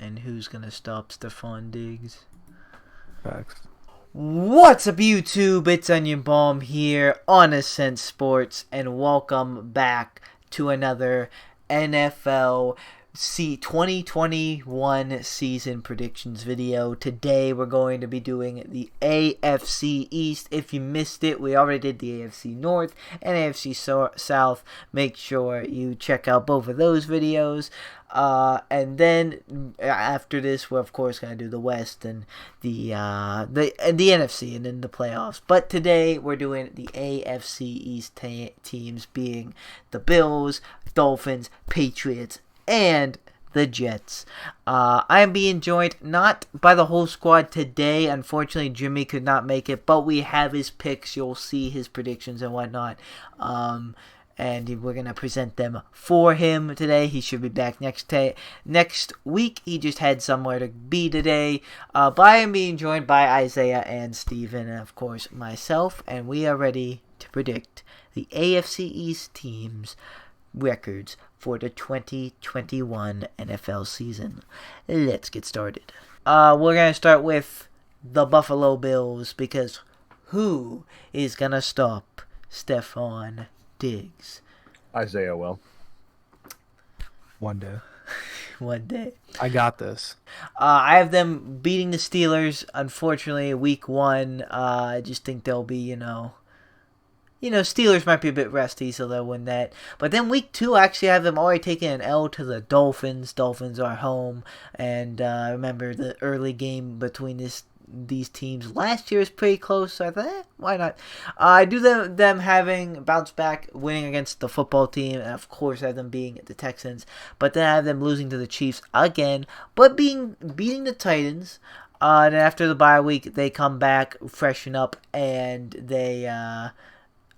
And who's going to stop Stephon Diggs? Facts. What's up, YouTube? It's Onion Bomb here on Ascent Sports, and welcome back to another NFL 2021 season predictions video. Today we're going to be doing the AFC East. If you missed it, we already did the AFC North and AFC South. Make sure you check out both of those videos. And then after this, we're of course going to do the West and the NFC and then the playoffs. But today we're doing the AFC East teams, being the Bills, Dolphins, Patriots, and the Jets. I am being joined not by the whole squad today. Unfortunately, Jimmy could not make it, but we have his picks. You'll see his predictions and whatnot. And we're going to present them for him today. He should be back next week. He just had somewhere to be today. But I am being joined by Isaiah and Steven, and of course myself. And we are ready to predict the AFC East teams' records for the 2021 NFL season. Let's get started. We're going to start with the Buffalo Bills, because who is going to stop Stephon Diggs? Isaiah will. One day. One day. I got this. I have them beating the Steelers. Unfortunately, week 1, I just think they'll be, Steelers might be a bit rusty, so they'll win that. But then week 2, I actually have them already taking an L to the Dolphins. Dolphins are home, and I remember the early game between these teams last year is pretty close, so I thought, why not? I do them having bounce back, winning against the football team, and of course I have them beating the Texans, but then I have them losing to the Chiefs again, but beating the Titans. Then after the bye week, they come back, freshen up, and they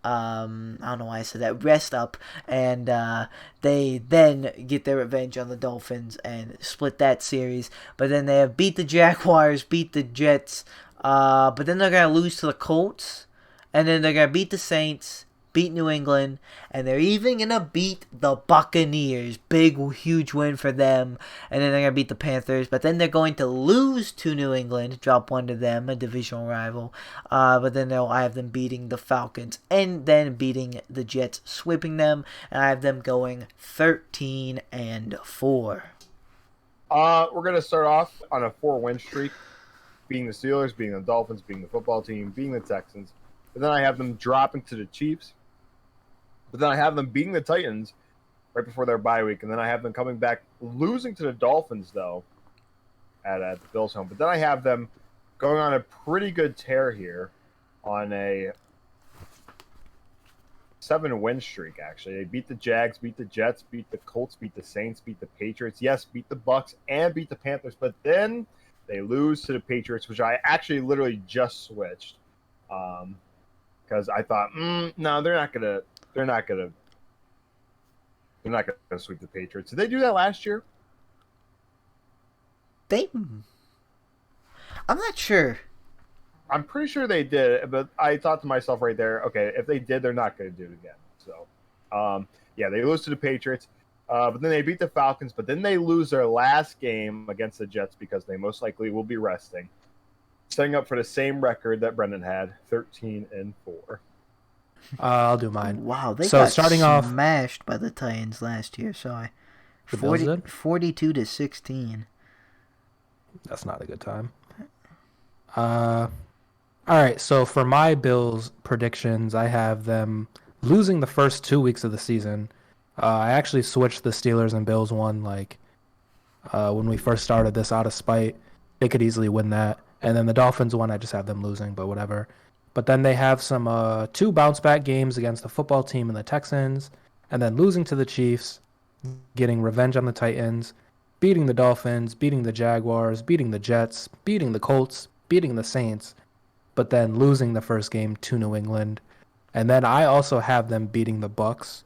I don't know why I said that, rest up, and they then get their revenge on the Dolphins and split that series. But then they have beat the Jaguars, beat the Jets, but then they're going to lose to the Colts, and then they're going to beat the Saints, beat New England, and they're even going to beat the Buccaneers. Big, huge win for them. And then they're going to beat the Panthers, but then they're going to lose to New England, drop one to them, a divisional rival. But then I have them beating the Falcons and then beating the Jets, sweeping them, and I have them going 13-4. We're going to start off on a 4-win streak, beating the Steelers, beating the Dolphins, beating the football team, beating the Texans. But then I have them dropping to the Chiefs. But then I have them beating the Titans right before their bye week. And then I have them coming back, losing to the Dolphins, though, at the Bills' home. But then I have them going on a pretty good tear here on a 7-win streak, actually. They beat the Jags, beat the Jets, beat the Colts, beat the Saints, beat the Patriots. Yes, beat the Bucs and beat the Panthers. But then they lose to the Patriots, which I actually literally just switched. Because I thought, no, they're not gonna sweep the Patriots. Did they do that last year? I'm not sure. I'm pretty sure they did, but I thought to myself right there, okay, if they did, they're not going to do it again. So, yeah, they lose to the Patriots, but then they beat the Falcons, but then they lose their last game against the Jets because they most likely will be resting, setting up for the same record that Brenden had, 13-4. I'll do mine. Wow, they so got starting smashed by the Titans last year. Sorry, 42-16. That's not a good time. All right, so for my Bills predictions, I have them losing the first 2 weeks of the season. I actually switched the Steelers and Bills one, when we first started this, out of spite. They could easily win that. And then the Dolphins one, I just have them losing, but whatever. But then they have some 2 bounce-back games against the football team and the Texans, and then losing to the Chiefs, getting revenge on the Titans, beating the Dolphins, beating the Jaguars, beating the Jets, beating the Colts, beating the Saints, but then losing the first game to New England. And then I also have them beating the Bucs,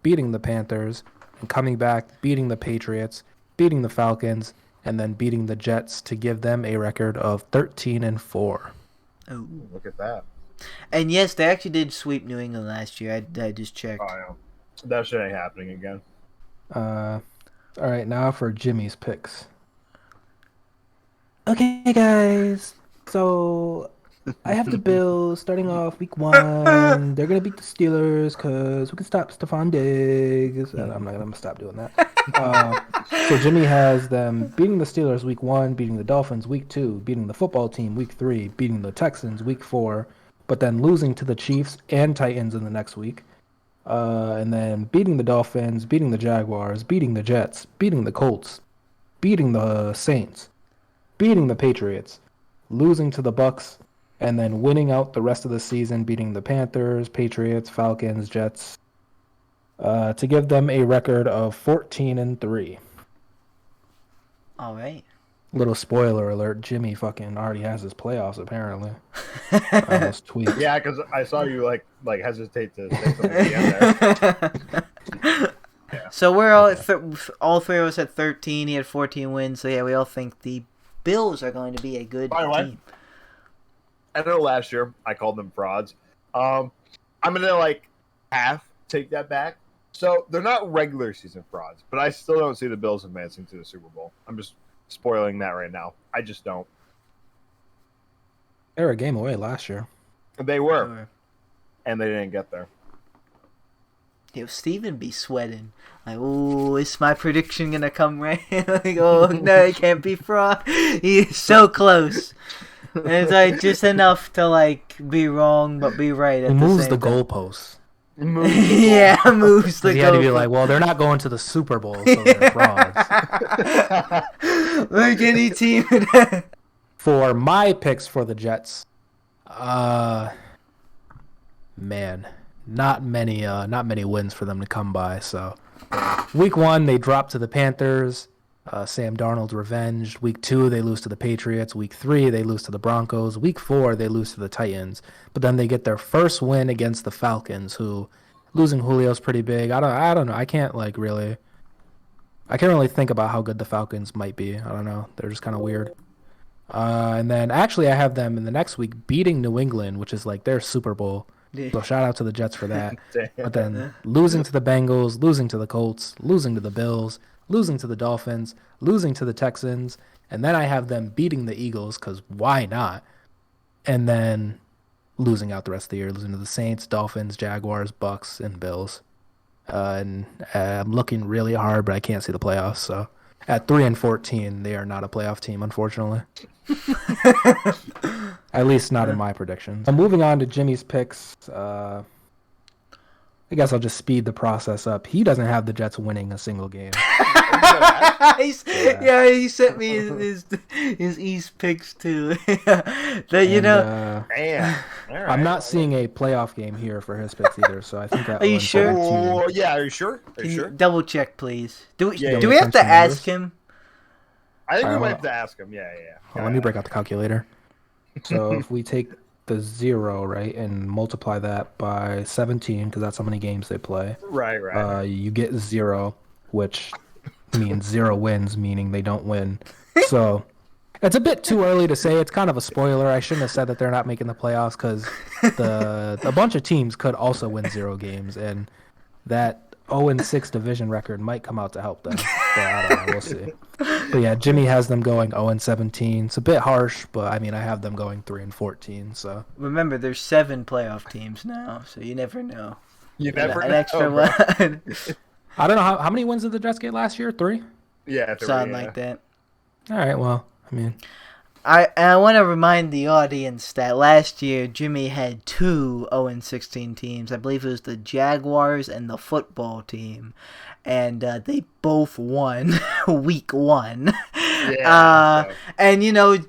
beating the Panthers, and coming back, beating the Patriots, beating the Falcons, and then beating the Jets to give them a record of 13-4. Oh, look at that! And yes, they actually did sweep New England last year. I just checked. Oh, yeah. That shit ain't happening again. All right, now for Jimmy's picks. Okay, guys. So I have the Bills starting off week 1. They're gonna beat the Steelers because we can stop Stephon Diggs. And I'm gonna stop doing that. So Jimmy has them beating the Steelers week 1, beating the Dolphins week 2, beating the football team week 3, beating the Texans week 4, but then losing to the Chiefs and Titans in the next week. And then beating the Dolphins, beating the Jaguars, beating the Jets, beating the Colts, beating the Saints, beating the Patriots, losing to the Bucks, and then winning out the rest of the season, beating the Panthers, Patriots, Falcons, Jets, to give them a record of 14-3. All right. Little spoiler alert: Jimmy fucking already has his playoffs apparently. On those tweets. Yeah, because I saw you like hesitate to say something at the end there. Yeah. So we're all all three of us at 13. He had 14 wins. So yeah, we all think the Bills are going to be a good By the way, team. I know last year I called them frauds. I'm gonna half take that back. So they're not regular season frauds, but I still don't see the Bills advancing to the Super Bowl. I'm just spoiling that right now. I just don't. They were a game away last year. They were, and they didn't get there. Yo, Steven be sweating. Like, oh, is my prediction gonna come right? Like, oh no, it can't be fraud. He is so close. And it's like just enough to be wrong but be right at He the moves same the time. goalposts. Yeah, moves the He had to be goalpost. like, well, they're not going to the Super Bowl, so they're frauds. Like any team. For my picks for the Jets, man, not many wins for them to come by. So, week 1 they dropped to the Panthers. Sam Darnold's revenge. Week 2 they lose to the Patriots. Week 3 they lose to the Broncos. Week 4 they lose to the Titans. But then they get their first win against the Falcons, who losing Julio's pretty big. I don't know. I can't really think about how good the Falcons might be. I don't know. They're just kind of weird. And then actually I have them in the next week beating New England, which is like their Super Bowl. Yeah. So shout out to the Jets for that. But then losing to the Bengals, losing to the Colts, losing to the Bills, losing to the Dolphins, losing to the Texans, and then I have them beating the Eagles because why not? And then losing out the rest of the year, losing to the Saints, Dolphins, Jaguars, Bucks, and Bills. And I'm looking really hard, but I can't see the playoffs. So at 3-14, they are not a playoff team, unfortunately. At least not in my predictions. I'm moving on to Jimmy's picks. I guess I'll just speed the process up. He doesn't have the Jets winning a single game. He sent me his East picks too. Man. I'm not seeing a playoff game here for his picks either. So I think Are you sure? Oh, yeah, are you sure? Can you double check, please? Do we Yeah, do we have to ask him? I think we Alright, might well- have to ask him. Yeah. Let me break out the calculator. So if we take the 0, right, and multiply that by 17, because that's how many games they play, Right. you get 0, which means 0 wins, meaning they don't win. So it's a bit too early to say. It's kind of a spoiler. I shouldn't have said that they're not making the playoffs because a bunch of teams could also win 0 games, and that 0-6 division record might come out to help them. But I don't know. We'll see. But yeah, Jimmy has them going 0-17. It's a bit harsh, but I mean, I have them going 3-14. So Remember, there's 7 playoff teams now, so you never know. You never An know, extra bro. one. I don't know how many wins did the Jets get last year? 3? Yeah, Something like that. All right. Well, I mean, I want to remind the audience that last year Jimmy had 2 0-16 teams. I believe it was the Jaguars and the football team, and they both won week 1. Yeah. And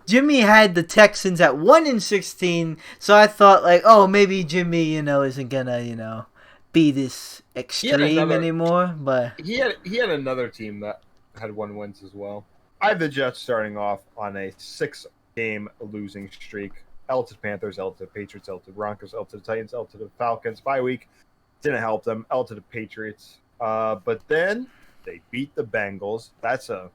Jimmy had the Texans at 1-16, so I thought maybe Jimmy isn't gonna be this extreme anymore. But he had another team that had 1 wins as well. I have the Jets starting off on a 6-game losing streak. L to the Panthers, L to the Patriots, L to the Broncos, L to the Titans, L to the Falcons. Bye week didn't help them. L to the Patriots. But then they beat the Bengals. That's a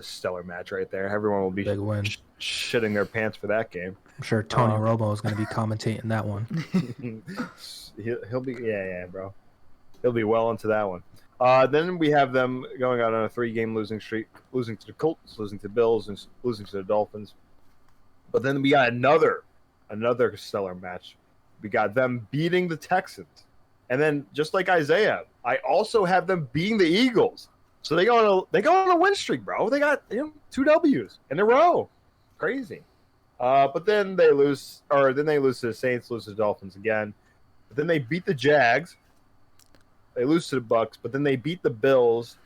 stellar match right there. Everyone will be big win. shitting their pants for that game. I'm sure Tony Romo is going to be commentating that one. He'll be bro. He'll be well into that one. Then we have them going out on a 3-game losing streak, losing to the Colts, losing to the Bills, and losing to the Dolphins. But then we got another stellar match. We got them beating the Texans. And then, just like Isaiah, I also have them beating the Eagles. So they go on a win streak, bro. They got 2 W's in a row. Crazy. But then they lose to the Saints, lose to the Dolphins again. But then they beat the Jags. They lose to the Bucks, but then they beat the Bills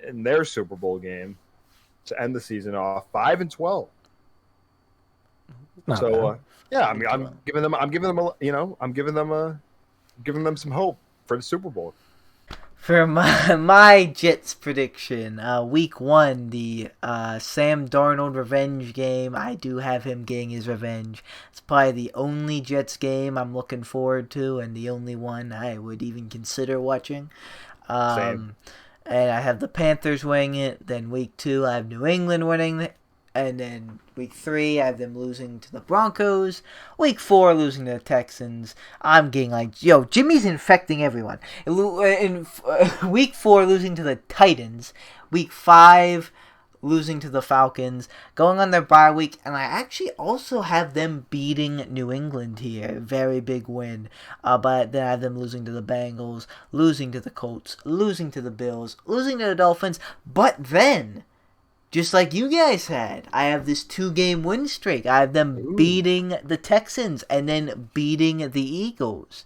in their Super Bowl game to end the season off 5-12. So yeah, I mean, I'm giving them some hope for the Super Bowl. For my Jets prediction, week 1, the Sam Darnold revenge game, I do have him getting his revenge. It's probably the only Jets game I'm looking forward to, and the only one I would even consider watching. Same. And I have the Panthers winning it. Then week 2, I have New England winning it. And then week 3, I have them losing to the Broncos. Week 4, losing to the Texans. I'm getting like, yo, Jimmy's infecting everyone. In week 4, losing to the Titans. Week 5, losing to the Falcons. Going on their bye week. And I actually also have them beating New England here. Very big win. But then I have them losing to the Bengals. Losing to the Colts. Losing to the Bills. Losing to the Dolphins. But then, just like you guys had, I have this 2-game win streak. I have them beating the Texans and then beating the Eagles.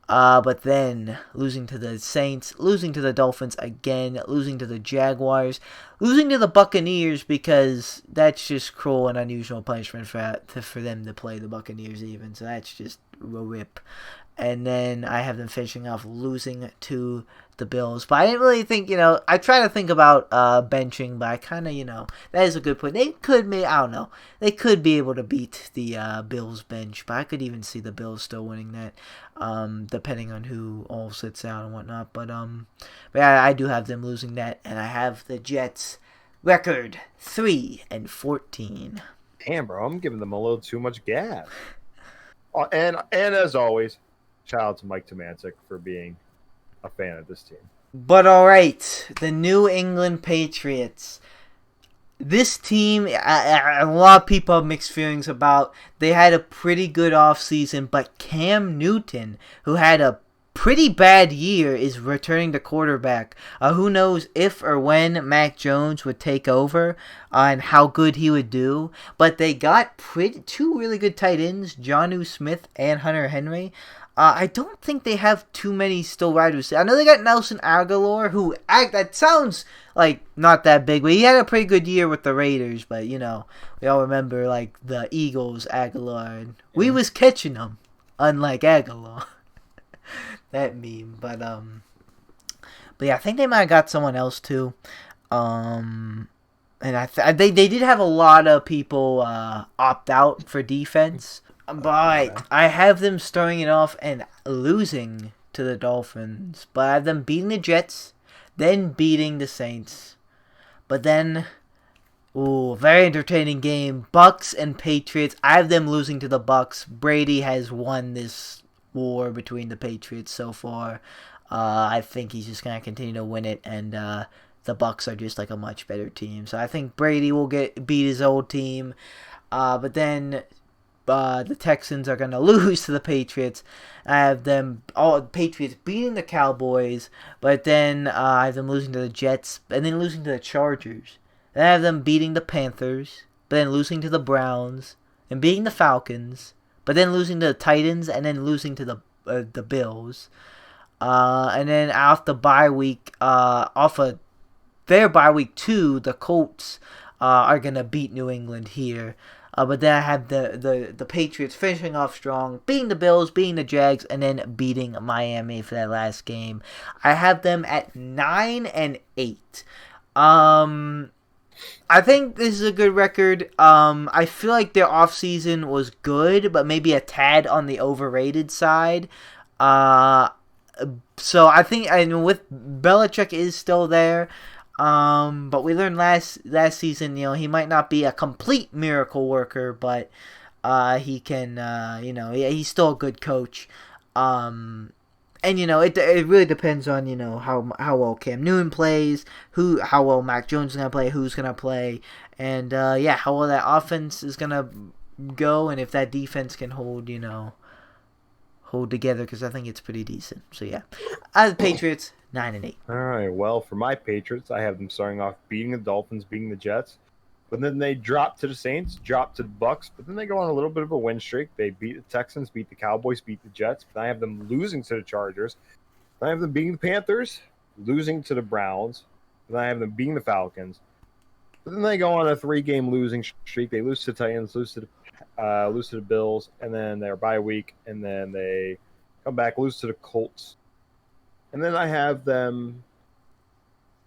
But then losing to the Saints, losing to the Dolphins again, losing to the Jaguars, losing to the Buccaneers because that's just cruel and unusual punishment for them to play the Buccaneers even. So that's just a rip. And then I have them finishing off losing to the Bills. But I didn't really think, I try to think about benching, but I kind of, that is a good point. They could they could be able to beat the Bills bench, but I could even see the Bills still winning that, depending on who all sits out and whatnot. But yeah, I do have them losing that, and I have the Jets record 3-14. Damn, bro, I'm giving them a little too much gas. And as always, shout out to Mike Tomancic for being a fan of this team. But all right, the New England Patriots. This team, a lot of people have mixed feelings about. They had a pretty good offseason, but Cam Newton, who had a pretty bad year, is returning to quarterback. Who knows if or when Mac Jones would take over and how good he would do. But they got 2 really good tight ends, Jonnu Smith and Hunter Henry. I don't think they have too many still wide receivers. I know they got Nelson Aguilar, who that sounds like not that big, but he had a pretty good year with the Raiders. But we all remember like the Eagles Aguilar, and we was catching them, unlike Aguilar. That meme, but yeah, I think they might have got someone else too. And they did have a lot of people opt out for defense. But I have them starting it off and losing to the Dolphins. But I have them beating the Jets, then beating the Saints. But then, very entertaining game. Bucks and Patriots. I have them losing to the Bucks. Brady has won this war between the Patriots so far. I think he's just going to continue to win it. And the Bucks are just like a much better team. So I think Brady will beat his old team. But then the Texans are going to lose to the Patriots. I have them, Patriots beating the Cowboys, but then I have them losing to the Jets, and then losing to the Chargers. Then I have them beating the Panthers, but then losing to the Browns, and beating the Falcons, but then losing to the Titans, and then losing to the Bills. And then off the bye week, off of their bye week 2, the Colts are going to beat New England here. But then I have the Patriots finishing off strong, beating the Bills, beating the Jags, and then beating Miami for that last game. I have them at 9-8. I think this is a good record. I feel like their offseason was good, but maybe a tad on the overrated side. So I think, and with Belichick is still there. But we learned last season, he might not be a complete miracle worker, but he can, he's still a good coach. And And it really depends on how well Cam Newton plays, how well Mac Jones is gonna play, who's gonna play, and how well that offense is gonna go, and if that defense can hold together, because I think it's pretty decent. So yeah, the Patriots 9-8. All right. Well, for my Patriots, I have them starting off beating the Dolphins, beating the Jets, but then they drop to the Saints, drop to the Bucks, but then they go on a little bit of a win streak. They beat the Texans, beat the Cowboys, beat the Jets. But I have them losing to the Chargers. Then I have them beating the Panthers, losing to the Browns. Then I have them beating the Falcons. But then they go on a 3-game losing streak. They lose to the Titans, lose to the Bills, and then their bye week, and then they come back, lose to the Colts. And then I have them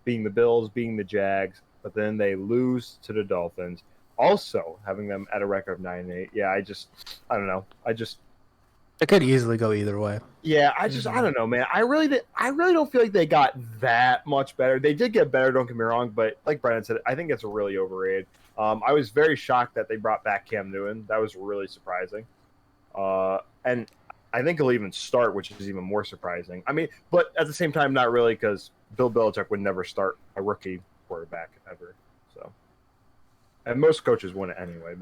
beating the Bills, beating the Jags, but then they lose to the Dolphins. Also having them at a record of 9-8. Yeah, I don't know. It could easily go either way. Yeah, I don't know, man. I really don't feel like they got that much better. They did get better, don't get me wrong, but like Brenden said, I think it's really overrated. I was very shocked that they brought back Cam Newton. That was really surprising. And I think he'll even start, which is even more surprising. I mean, but at the same time, not really, because Bill Belichick would never start a rookie quarterback ever. So, and most coaches wouldn't anyway.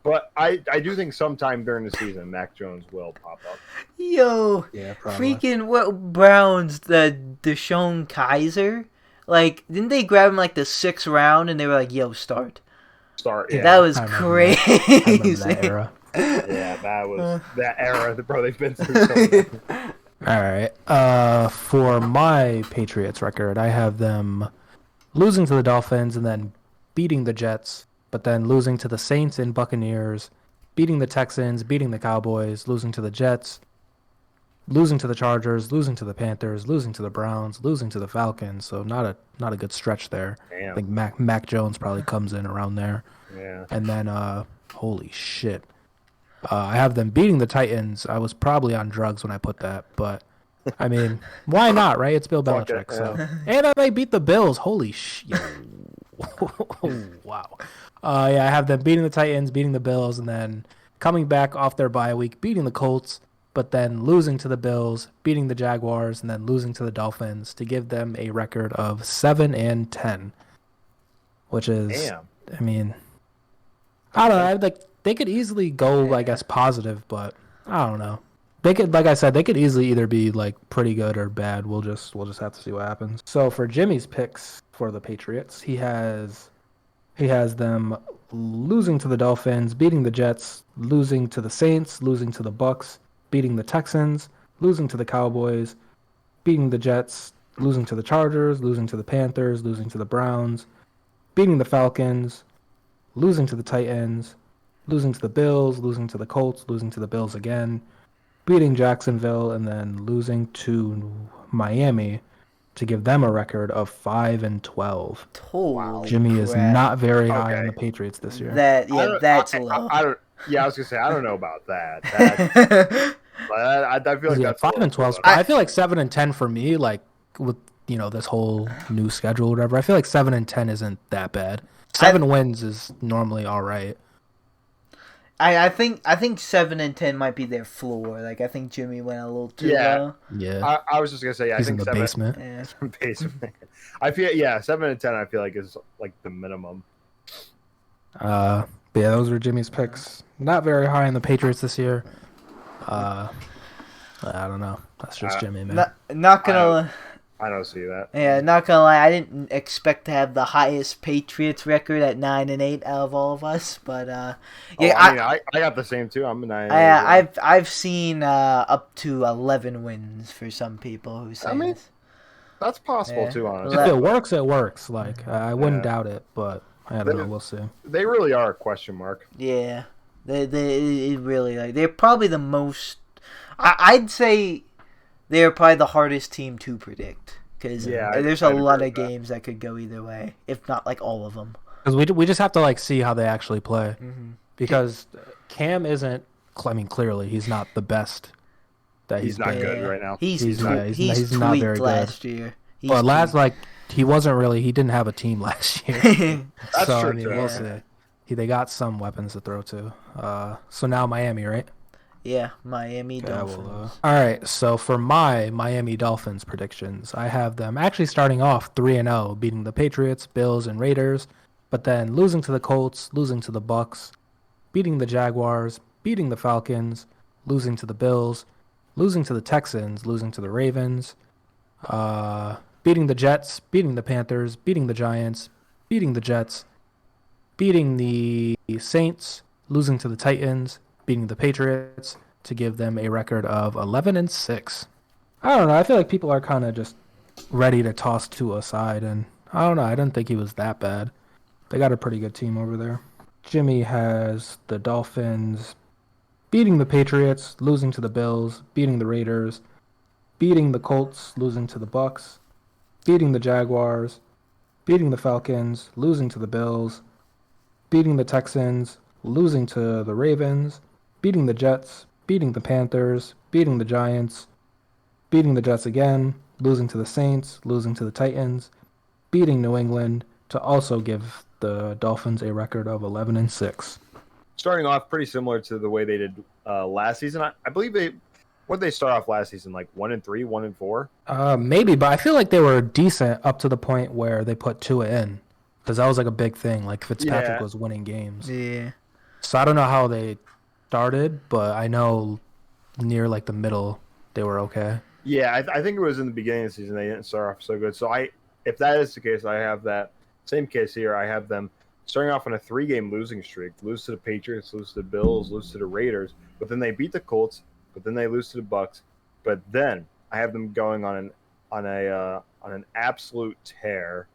But I do think sometime during the season, Mac Jones will pop up. Yo, Yeah, probably. freaking what Browns, the Deshaun Kaiser, like didn't they grab him like the 6th round and they were like, "Yo, start." Yeah. That was I crazy. remember that era. Yeah, that was that era. Bro, they've been through so much. All right. For my Patriots record, I have them losing to the Dolphins and then beating the Jets, but then losing to the Saints and Buccaneers, beating the Texans, beating the Cowboys, losing to the Jets, losing to the Chargers, losing to the Panthers, losing to the Browns, losing to the Falcons. So not a good stretch there. Damn. I think Mac Jones probably comes in around there. Yeah. And then holy shit. I have them beating the Titans. I was probably on drugs when I put that, but I mean, why not, right? It's Bill Fuck Belichick. it, So, yeah. and then they beat the Bills. Holy shit! Wow. I have them beating the Titans, beating the Bills, and then coming back off their bye week, beating the Colts, but then losing to the Bills, beating the Jaguars, and then losing to the Dolphins to give them a record of 7-10, which is, Damn. I mean, I don't know. They could easily go, I guess, positive, but I don't know. They could, like I said, they could easily either be like pretty good or bad. We'll just have to see what happens. So for Jimmy's picks for the Patriots, he has them losing to the Dolphins, beating the Jets, losing to the Saints, losing to the Bucks, beating the Texans, losing to the Cowboys, beating the Jets, losing to the Chargers, losing to the Panthers, losing to the Browns, beating the Falcons, losing to the Titans, losing to the Bills, losing to the Colts, losing to the Bills again, beating Jacksonville, and then losing to Miami to give them a record of 5-12. Holy Jimmy is crap. not very high Okay. on the Patriots this year. That's low. I don't. Yeah, I was gonna say I don't know about that. I feel like Yeah, that's 5-12. I feel like 7-10 for me, like with this whole new schedule, or whatever. I feel like 7-10 isn't that bad. 7 wins is normally all right. I think 7-10 might be their floor. Like I think Jimmy went a little too Yeah. low. Yeah, I was just gonna say, yeah, he's I in think the 7 basement. Yeah. basement. I feel 7-10. I feel like is like the minimum. But yeah, those were Jimmy's picks. Not very high on the Patriots this year. I don't know. That's just Jimmy, man. Not gonna. I don't see that. Yeah, not gonna lie. I didn't expect to have the highest Patriots record at 9-8 out of all of us, but yeah, I got the same too. I'm a 9. I've seen up to 11 wins for some people who say I mean, this. that's possible Yeah. too. Honestly, If it works, it works. Like I wouldn't doubt it, but I don't know. We'll see. they really are a question mark. Yeah, they really like they're probably the most. I'd say they're probably the hardest team to predict because there's a I'd lot agree of with that. games that could go either way, if not like all of them. Because we just have to like see how they actually play. Mm-hmm. Because Cam isn't. I mean, clearly he's not the best that He's not been. good right now. He's He's tweaked not very good. last year. But he wasn't really. He didn't have a team last year. That's so true, I mean, too. we'll see. They got some weapons to throw to. So now Miami, right? Yeah, Miami Okay, Dolphins. all right, so for my Miami Dolphins predictions, I have them actually starting off 3-0, beating the Patriots, Bills, and Raiders, but then losing to the Colts, losing to the Bucks, beating the Jaguars, beating the Falcons, losing to the Bills, losing to the Texans, losing to the Ravens, beating the Jets, beating the Panthers, beating the Giants, beating the Jets, beating the Saints, losing to the Titans, beating the Patriots to give them a record of 11-6. I don't know. I feel like people are kind of just ready to toss Tua aside, and I don't know. I didn't think he was that bad. They got a pretty good team over there. Jimmy has the Dolphins beating the Patriots, losing to the Bills, beating the Raiders, beating the Colts, losing to the Bucks, beating the Jaguars, beating the Falcons, losing to the Bills, beating the Texans, losing to the Ravens, beating the Jets, beating the Panthers, beating the Giants, beating the Jets again, losing to the Saints, losing to the Titans, beating New England to also give the Dolphins a record of 11-6. Starting off pretty similar to the way they did last season. I believe what did they start off last season, like 1-3, 1-4? Maybe, but I feel like they were decent up to the point where they put Tua in, because that was like a big thing. Like Fitzpatrick was winning games. Yeah. So I don't know how they started, but I know near like the middle they were okay. Yeah, I think it was in the beginning of the season they didn't start off so good. So if that is the case, I have that same case here. I have them starting off on a 3-game losing streak, lose to the Patriots, lose to the Bills, lose to the Raiders, but then they beat the Colts, but then they lose to the Bucks, but then I have them going on an absolute tear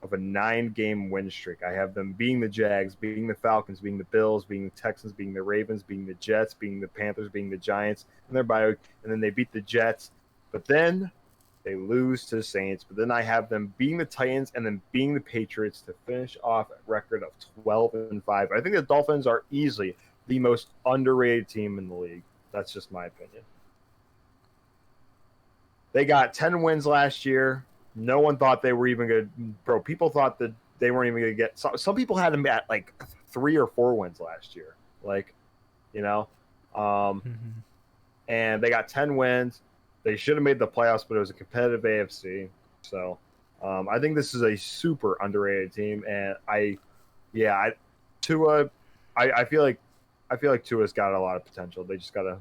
of a 9-game win streak. I have them beating the Jags, beating the Falcons, beating the Bills, beating the Texans, beating the Ravens, beating the Jets, beating the Panthers, beating the Giants, and their bye week, and then they beat the Jets, but then they lose to the Saints, but then I have them beating the Titans and then beating the Patriots to finish off a record of 12-5. I think the Dolphins are easily the most underrated team in the league. That's just my opinion. They got 10 wins last year. No one thought they were even good. Bro, people thought that they weren't even going to get. Some people had them at like 3 or 4 wins last year. Like, you know, and they got 10 wins. They should have made the playoffs, but it was a competitive AFC. So I think this is a super underrated team, and Tua. I feel like Tua's got a lot of potential. They just gotta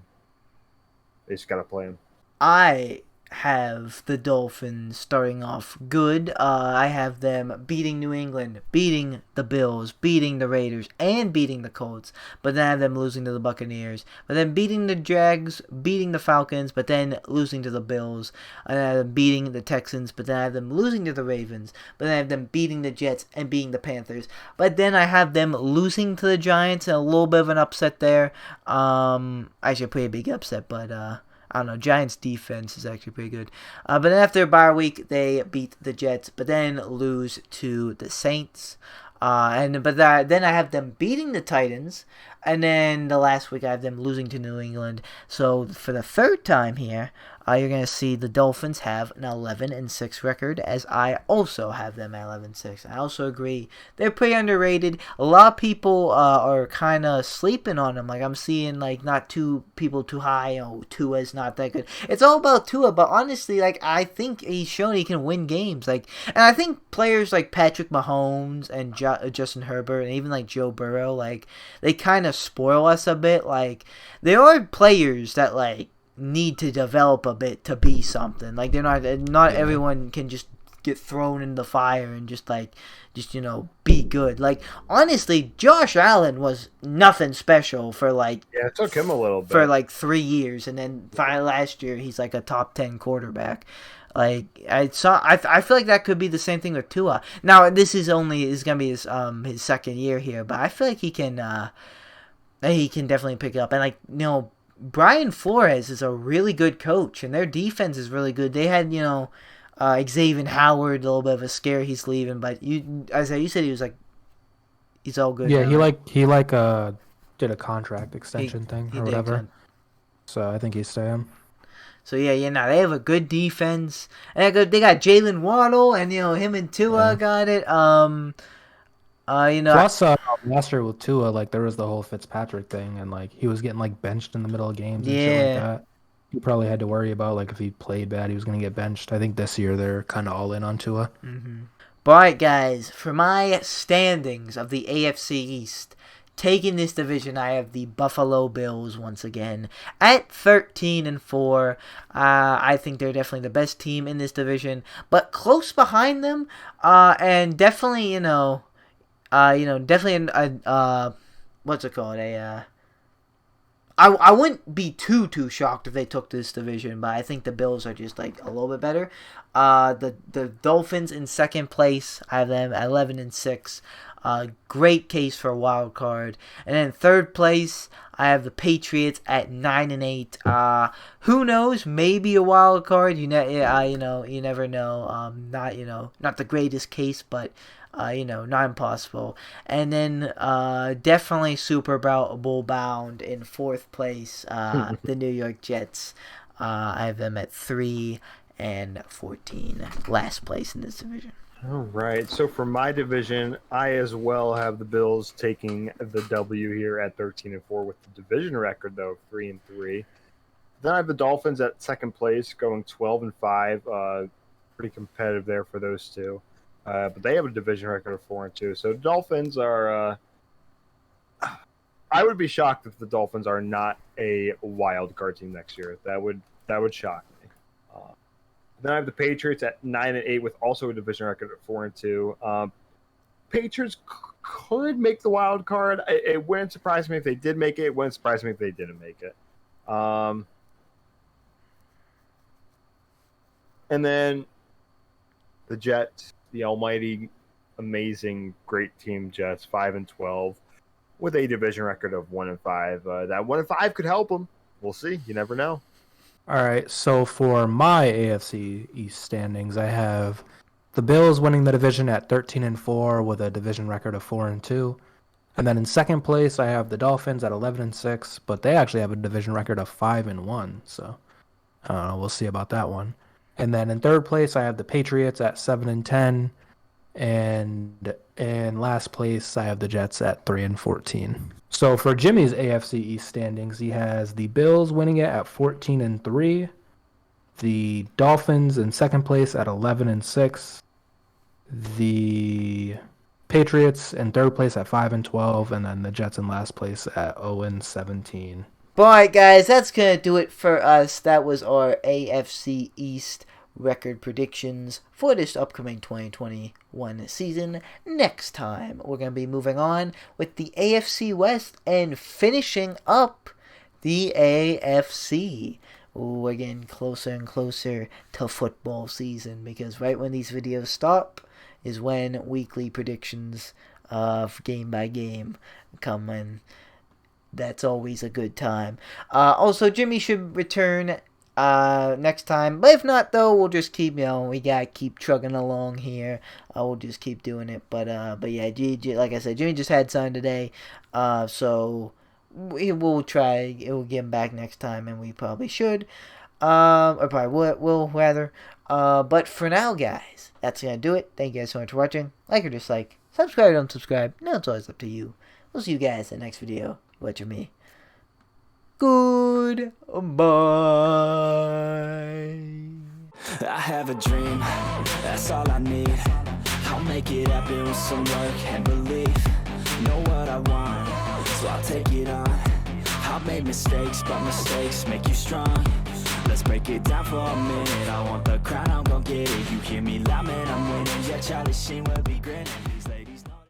play him. I have the Dolphins starting off good. I have them beating New England, beating the Bills, beating the Raiders, and beating the Colts. But then I have them losing to the Buccaneers. But then beating the Jags, beating the Falcons, but then losing to the Bills. And I have them beating the Texans, but then I have them losing to the Ravens. But then I have them beating the Jets and beating the Panthers. But then I have them losing to the Giants, and a little bit of an upset there. Actually a pretty big upset, but I don't know. Giants' defense is actually pretty good. But then after a bye week, they beat the Jets, but then lose to the Saints. Then I have them beating the Titans, and then the last week I have them losing to New England. So for the third time here, you're going to see the Dolphins have an 11-6 record, as I also have them at 11-6. I also agree they're pretty underrated. A lot of people are kind of sleeping on them. Like I'm seeing like not people too high. Oh, Tua's not that good. It's all about Tua, but honestly, like I think he's shown he can win games. Like, and I think players like Patrick Mahomes and Justin Herbert and even like Joe Burrow, like they kind of spoil us a bit. Like there are players that like need to develop a bit to be something. Like they're not everyone can just get thrown in the fire and just be good. Like honestly, Josh Allen was nothing special for like it took him a little bit for like 3 years, and then finally last year he's like a top 10 quarterback. Like I feel like that could be the same thing with Tua. Now this is gonna be his second year here, but I feel like he can definitely pick it up. And like Brian Flores is a really good coach, and their defense is really good. They had, Xavier Howard, a little bit of a scare he's leaving, but Isaiah, you said he was like, he's all good. Yeah, now, he did a contract extension thing or whatever. So I think he's staying. So they have a good defense. And they got Jalen Waddle, and him and Tua got it. Plus, last year with Tua, like there was the whole Fitzpatrick thing, and like he was getting like benched in the middle of games and shit like that. He probably had to worry about like if he played bad, he was gonna get benched. I think this year they're kind of all in on Tua. But alright, guys, for my standings of the AFC East, taking this division, I have the Buffalo Bills once again at 13-4. I think they're definitely the best team in this division, but close behind them, and definitely, definitely what's it called? I wouldn't be too shocked if they took this division, but I think the Bills are just like a little bit better. The Dolphins in second place, I have them at 11-6. Great case for a wild card. And then third place, I have the Patriots at 9-8. Who knows? Maybe a wild card. You never know. Not the greatest case, but not impossible. And then definitely Super Bowl bound in fourth place, the New York Jets. I have them at 3-14, last place in this division. All right. So for my division, I as well have the Bills taking the W here at 13-4 with the division record though 3-3. Then I have the Dolphins at second place, going 12-5. Pretty competitive there for those two. But they have a division record of 4-2. So Dolphins are. I would be shocked if the Dolphins are not a wild card team next year. That would shock me. Then I have the Patriots at 9-8 with also a division record of 4-2. Patriots could make the wild card. It wouldn't surprise me if they did make it. It wouldn't surprise me if they didn't make it. And then the Jets, the almighty, amazing, great team Jets, 5-12, with a division record of 1-5. That 1-5 could help them. We'll see. You never know. All right, so for my AFC East standings, I have the Bills winning the division at 13-4 with a division record of 4-2. And then in second place, I have the Dolphins at 11-6, but they actually have a division record of 5-1. So I don't know, we'll see about that one. And then in third place, I have the Patriots at 7-10, and in last place, I have the Jets at 3-14. So for Jimmy's AFC East standings, he has the Bills winning it at 14-3, the Dolphins in second place at 11-6, the Patriots in third place at 5-12, and then the Jets in last place at 0-17. Alright, guys, that's going to do it for us. That was our AFC East record predictions for this upcoming 2021 season. Next time, we're going to be moving on with the AFC West and finishing up the AFC. We're getting closer and closer to football season, because right when these videos stop is when weekly predictions of game by game come in. That's always a good time. Also, Jimmy should return next time, but if not, though, we'll just keep, we gotta keep trucking along here. We'll just keep doing it. But yeah, like I said, Jimmy just had something today, so we'll try. We'll get him back next time, and we probably should, or probably will rather. But for now, guys, that's gonna do it. Thank you guys so much for watching. Like or dislike, subscribe or don't subscribe. Now it's always up to you. We'll see you guys in the next video. Watch me. Goodbye. I have a dream, that's all I need. I'll make it happen with some work and belief. Know what I want, so I'll take it on. I'll make mistakes, but mistakes make you strong. Let's break it down for a minute. I want the crown, I'm gon' get it. You hear me loud, man, I'm winning. Yeah, Charlie Sheen will be grinning.